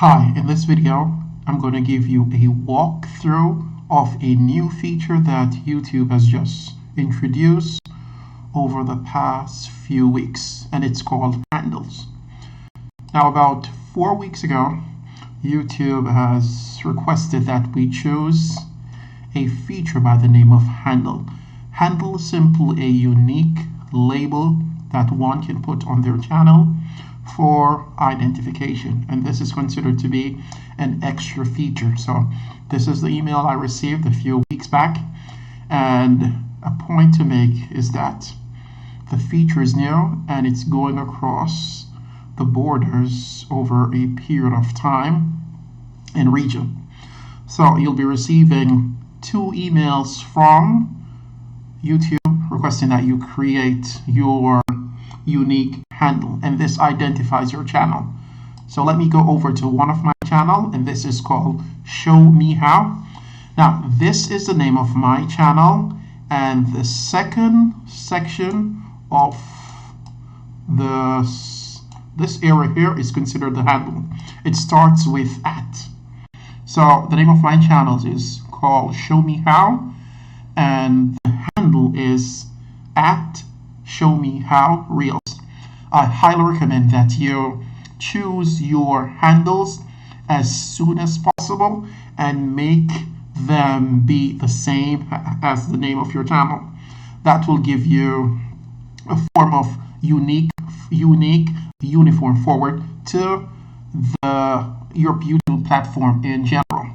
Hi, in this video, I'm going to give you a walkthrough of a new feature that YouTube has just introduced over the past few weeks, and it's called handles. Now, about 4 weeks ago, YouTube has requested that we choose a feature by the name of handle. Handle is simply a unique label that one can put on their channel for identification, and this is considered to be an extra feature. So this is the email I received a few weeks back, and a point to make is that the feature is new and it's going across the borders over a period of time and region. So you'll be receiving 2 emails from YouTube requesting that you create your unique handle, and this identifies your channel. So let me go over to one of my channel, and this is called Show Me How. Now this is the name of my channel, and the second section of this area here is considered the handle. It starts with @. So the name of my channel is called Show Me How, and the handle is @ShowMeHowReels. I highly recommend that you choose your handles as soon as possible and make them be the same as the name of your channel. That will give you a form of uniform forward to your YouTube platform in general.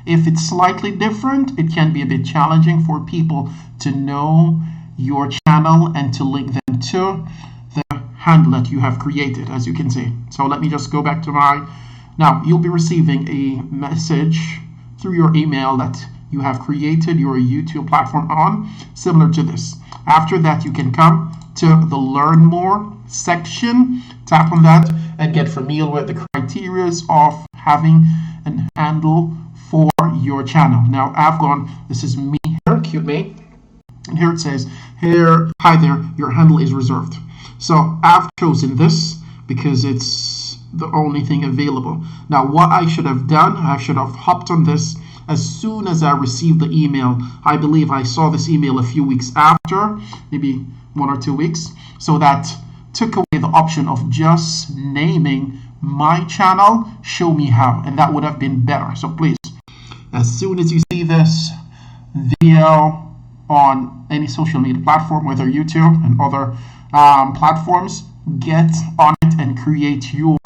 If it's slightly different, it can be a bit challenging for people to know your channel and to link them to the handle that you have created, as you can see. So let me just go back to now you'll be receiving a message through your email that you have created your YouTube platform on, similar to this. After that, you can come to the Learn More section, tap on that, and get familiar with the criteria of having a handle for your channel. Now this is me here, cute me, and here it says, hi there, your handle is reserved. So I've chosen this because it's the only thing available. Now what I should have done, I should have hopped on this as soon as I received the email. I believe I saw this email a few weeks after, maybe 1 or 2 weeks. So that took away the option of just naming my channel Show Me How, and that would have been better. So please, as soon as you see this video on any social media platform, whether YouTube and other platforms, get on it and create your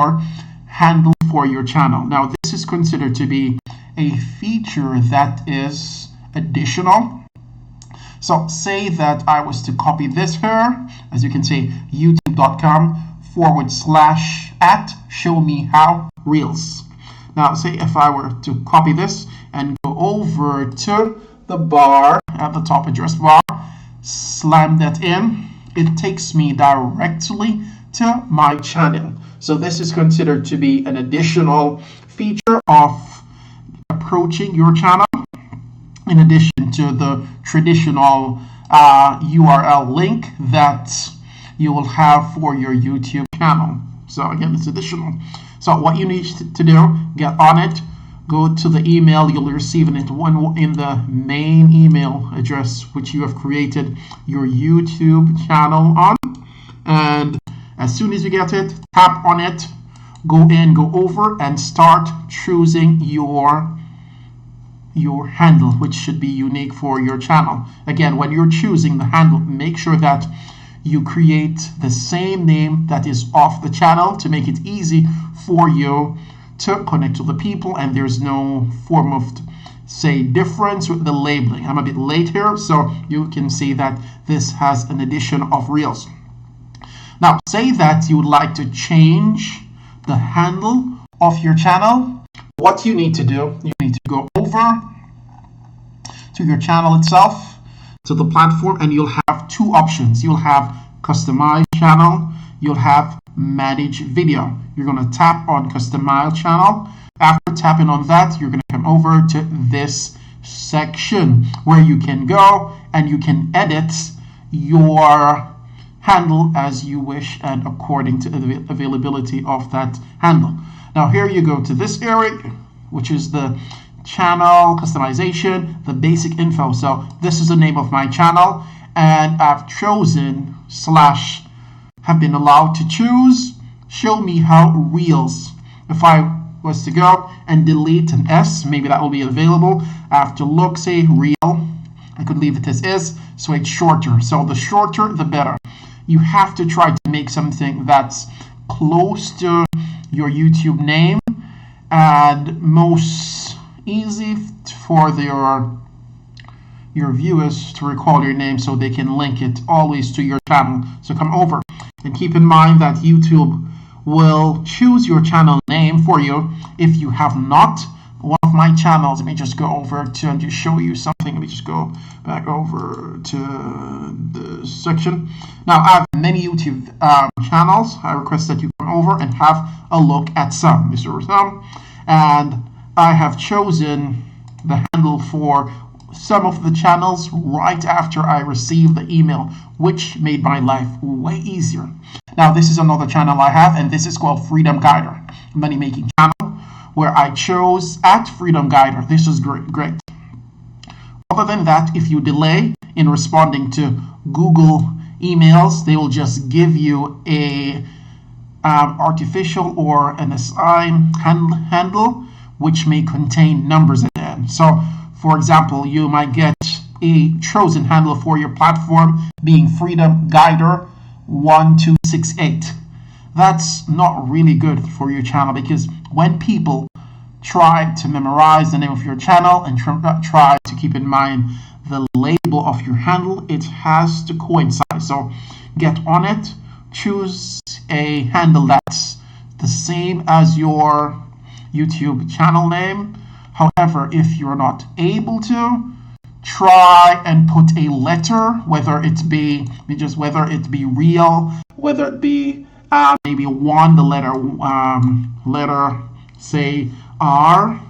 handle for your channel. Now this is considered to be a feature that is additional. So say that I was to copy this here, as you can see, youtube.com/@ShowMeHowReels. Now say if I were to copy this and go over to the bar at the top, address bar, slam that in, it takes me directly to my channel. So this is considered to be an additional feature of approaching your channel, in addition to the traditional URL link that you will have for your YouTube channel. So again, it's additional. So what you need to do, get on it, go to the email you'll receive in the main email address which you have created your YouTube channel on, and as soon as you get it, tap on it, go over and start choosing your handle, which should be unique for your channel. Again, when you're choosing the handle, make sure that you create the same name that is of the channel to make it easy for you to connect to the people, and there's no form of, say, difference with the labeling. I'm a bit late here, so you can see that this has an addition of reels. Now say that you would like to change the handle of your channel. What you need to do, you need to go over to your channel itself, to the platform, and you'll have 2 options. You'll have customize channel, you'll have manage video. You're going to tap on customize channel. After tapping on that, you're going to come over to this section where you can go and you can edit your handle as you wish and according to the availability of that handle. Now here you go to this area, which is the channel customization, the basic info. So this is the name of my channel, and I've chosen slash have been allowed to choose show me how reels. If I was to go and delete an S, maybe that will be available. I have to look, say reel. I could leave it as is, so it's shorter. So the shorter, the better. You have to try to make something that's close to your YouTube name and most easy for your viewers to recall your name so they can link it always to your channel. So come over and keep in mind that YouTube will choose your channel name for you if you have not. One of my channels, let me just go over to and just show you something. Let me just go back over to the section. Now I have many YouTube channels. I request that you come over and have a look at some. These are some, and I have chosen the handle for some of the channels right after I received the email, which made my life way easier. Now this is another channel I have, and this is called Freedom Guider, money making channel, where I chose at Freedom Guider. This is great. Other than that, if you delay in responding to Google emails, they will just give you a artificial or an assigned handle which may contain numbers at the end. So for example, you might get a chosen handle for your platform being Freedom Guider 1268. That's not really good for your channel, because when people try to memorize the name of your channel and try to keep in mind the label of your handle, it has to coincide. So get on it, choose a handle that's the same as your YouTube channel name. However, if you're not able to, try and put a letter, whether it be real, whether it be maybe one, the letter say R.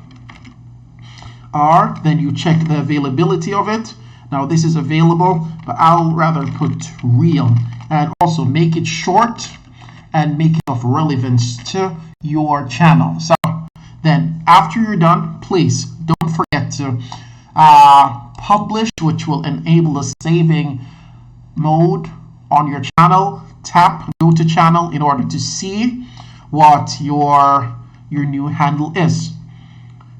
Then you check the availability of it. Now this is available, but I'll rather put real, and also make it short and make it of relevance to your channel. So then after you're done, please don't forget to publish, which will enable the saving mode on your channel. Tap go to channel in order to see what your new handle is,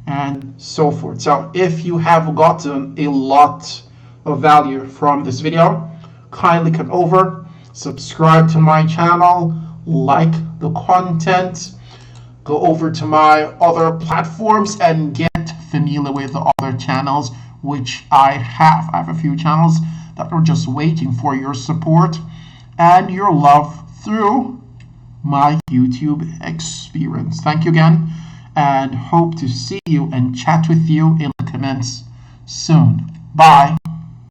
and so forth. So if you have gotten a lot of value from this video, kindly come over, subscribe to my channel, like the content, go over to my other platforms and get familiar with the other channels which I have. I have a few channels that are just waiting for your support and your love through my YouTube experience. Thank you again, and hope to see you and chat with you in the comments soon. Bye.